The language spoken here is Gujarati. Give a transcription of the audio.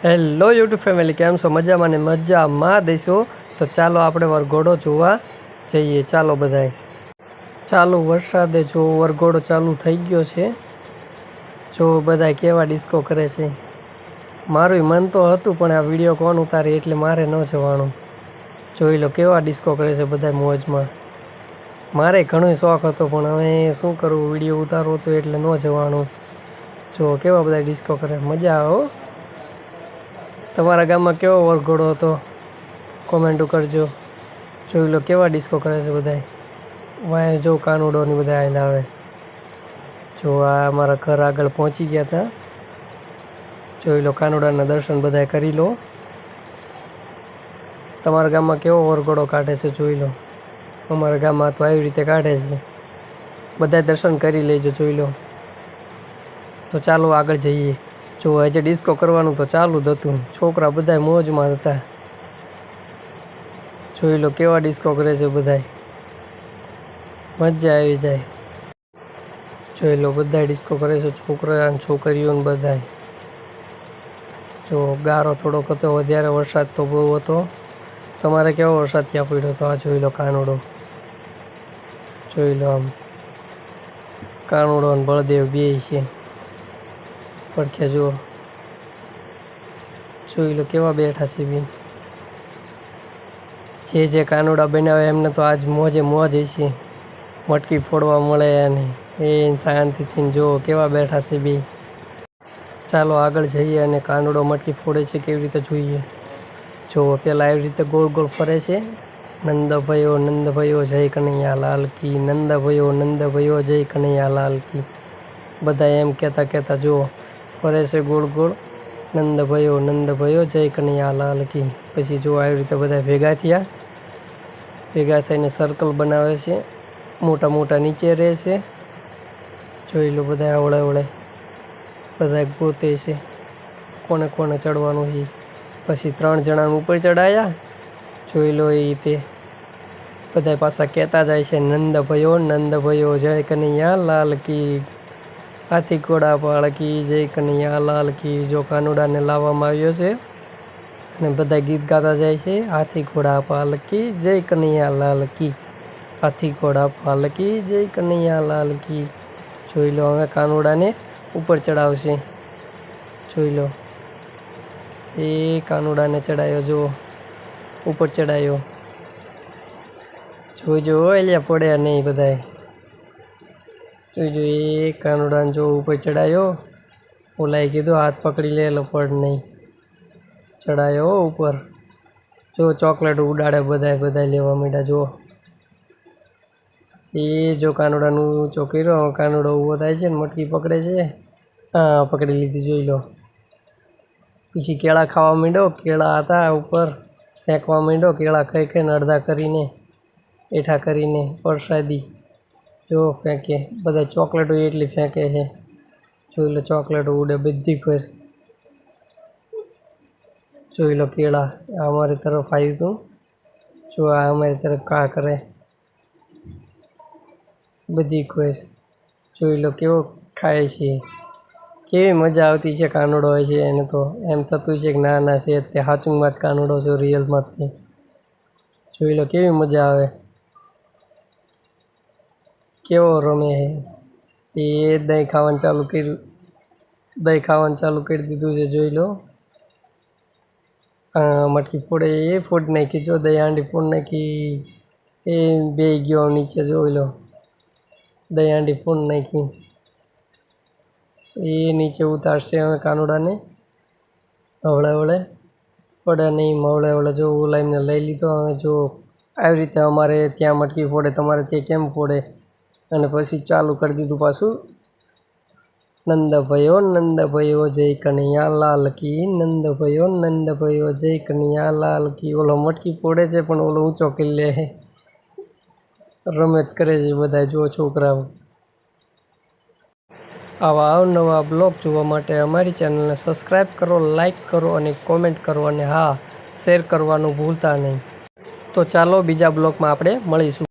હેલો યુટ્યુબ ફેમિલી, કેમ છો? મજામાં ને મજામાં દઈશો. તો ચાલો આપણે વરઘોડો જોવા જઈએ. ચાલો બધાય. ચાલુ વરસાદે જો વરઘોડો ચાલુ થઈ ગયો છે. જો બધાય કેવા ડિસ્કો કરે છે. મારું મન તો હતું પણ આ વિડીયો કોણ ઉતારે એટલે મારે ન જવાનું. જોઈ લો કેવા ડિસ્કો કરે છે બધા મોજમાં. મારે ઘણો શોખ હતો પણ હવે શું કરવું, વિડીયો ઉતારવો હતો એટલે ન જવાનું. જો કેવા બધા ડિસ્કો કરે, મજા આવે. તમારા ગામમાં કેવો વરઘોડો હતો કોમેન્ટ કરજો. જોઈ લો કેવા ડિસ્કો કરે છે બધાય. વાય જો કાનુડોની બધા આવેલા આવે. જો આ અમારા ઘર આગળ પહોંચી ગયા હતા. જોઈ લો કાનુડાના દર્શન બધાય કરી લો. તમારા ગામમાં કેવો વરઘોડો કાઢે છે જોઈ લો. અમારા ગામમાં તો આવી રીતે કાઢે છે. બધાય દર્શન કરી લેજો. જોઈ લો. તો ચાલો આગળ જઈએ. જો આજે ડિસ્કો કરવાનું તો ચાલુ જ હતું. છોકરા બધાય મોજમાં હતા. જોઈ લો કેવા ડિસ્કો કરે છે બધાય. મજા આવી જાય. જોઈ લો બધાય ડિસ્કો કરે છે, છોકરા અને છોકરીઓ ને બધાય. જો ગારો થોડોક હતો, વધારે વરસાદ તો બહુ હતો. તમારે કેવો વરસાદ ત્યાં પડ્યો હતો? આ જોઈ લો કાનુડો. જોઈ લો આમ કાનુડો અને બળદેવ બે છે પડખે. જુઓ, જોઈ લો કેવા બેઠા છે બી. જે કાનુડા બનાવે એમને તો આજ મોજે મોજ છે. મટકી ફોડવા મળે અને એ શાંતિથી જુઓ કેવા બેઠા છે બી. ચાલો આગળ જઈએ અને કાનુડો મટકી ફોડે છે કેવી રીતે જોઈએ. જુઓ પહેલાં એવી રીતે ગોળ ગોળ ફરે છે. નંદભાઈઓ જય કનૈયા લાલ કી, નંદભાઈઓ જય કનૈયા લાલ કી. બધા એમ કહેતા જુઓ ફરે છે ગોળ ગોળ. નંદભાઈઓ જય કનૈયા લાલ કી. પછી જો આવી રીતે બધા ભેગા થઈને સર્કલ બનાવે છે. મોટા મોટા નીચે રહે છે. જોઈ લો બધા આવડે બધા ગોતે છે કોને કોને ચડવાનું છે. પછી 3 જણાને ઉપર ચડાયા. જોઈ લો એ રીતે બધા પાછા કહેતા જાય છે નંદભાઈઓ જય કનૈયા લાલ કી, હાથી ઘોડા પાળકી જય કનૈયા લાલ કી. જો કાનુડાને લાવવામાં આવ્યો છે અને બધા ગીત ગાતા જાય છે. હાથી ઘોડા પાલકી જય કનૈયા લાલ કી, હાથી ઘોડા પાલકી જય કનૈયા લાલ કી. જોઈ લો હવે કાનુડાને ઉપર ચડાવશે. જોઈ લો એ કાનુડાને ચડાયો. જો ઉપર ચડાયો. જોઈજો એટલે પડે નહીં બધાય. જોઈજો એ કાનુડાને જો ઉપર ચડાયો. ઓલાએ કીધું હાથ પકડી લે એટલે પડ નહીં. ચડાયો ઉપર. જો ચોકલેટ ઉડાડે બધાય લેવા માંડ્યા. જુઓ એ જો કાનુડાનું ચોકીરો. કાનુડો ઊભો થાય છે ને મટકી પકડે છે. હા પકડી લીધી. જોઈ લો. પછી કેળા ખાવા માંડ્યો. કેળા હતા ઉપર ફેંકવા માંડ્યો. કેળા ખાઈને અડધા કરીને એઠા કરીને પ્રસાદી જો ફેંકે. બધા ચોકલેટો એટલી ફેંકે છે. જોઈ લો ચોકલેટો ઉડે બધી પર. જોઈ લો કેળા અમારી તરફ આવ્યું હતું. જો આ અમારી તરફ કા કરે બધી ખોશ. જોઈ લો કેવો ખાય છે. કેવી મજા આવતી છે. કાનુડો હોય છે એને તો એમ થતું છે કે ના છે તે સાચુંમાં જ કાનુડો છે, રિયલમાં જ. જોઈ લો કેવી મજા આવે. કેવો રમે છે. એ દહીં ખાવાનું ચાલુ કરી દીધું છે. જોઈ લો મટકી ફોડે એ ફોડી નાખી. જો દહીં હાંડી ફોડી નાખી. એ બે ગયો નીચે. જોઈ લો દહીં હાંડી ફોડી નાખી. એ નીચે ઉતારશે હવે કાનુડાને. હવળે પડે નહીં. મવળે જો ઓલાઈને લઈ લીધો. હવે જો આવી રીતે અમારે ત્યાં મટકી ફોડે, તમારે તે કેમ ફોડે. અને પછી ચાલુ કરી દીધું પાછું. નંદભાઈઓ જય કનૈયા લાલ કી, નંદભાઈઓ જય કનૈયા લાલ કી. ઓલો મટકી ફોડે છે પણ ઓલો ઊંચો કરી લે. રમત કરે છે બધા. જો છોકરાઓ. આવા અવનવા બ્લોગ જોવા માટે અમારી ચેનલને સબસ્ક્રાઈબ કરો, લાઈક કરો અને કોમેન્ટ કરો. અને હા, શેર કરવાનું ભૂલતા નહીં. તો ચાલો બીજા બ્લોગમાં આપણે મળીશું.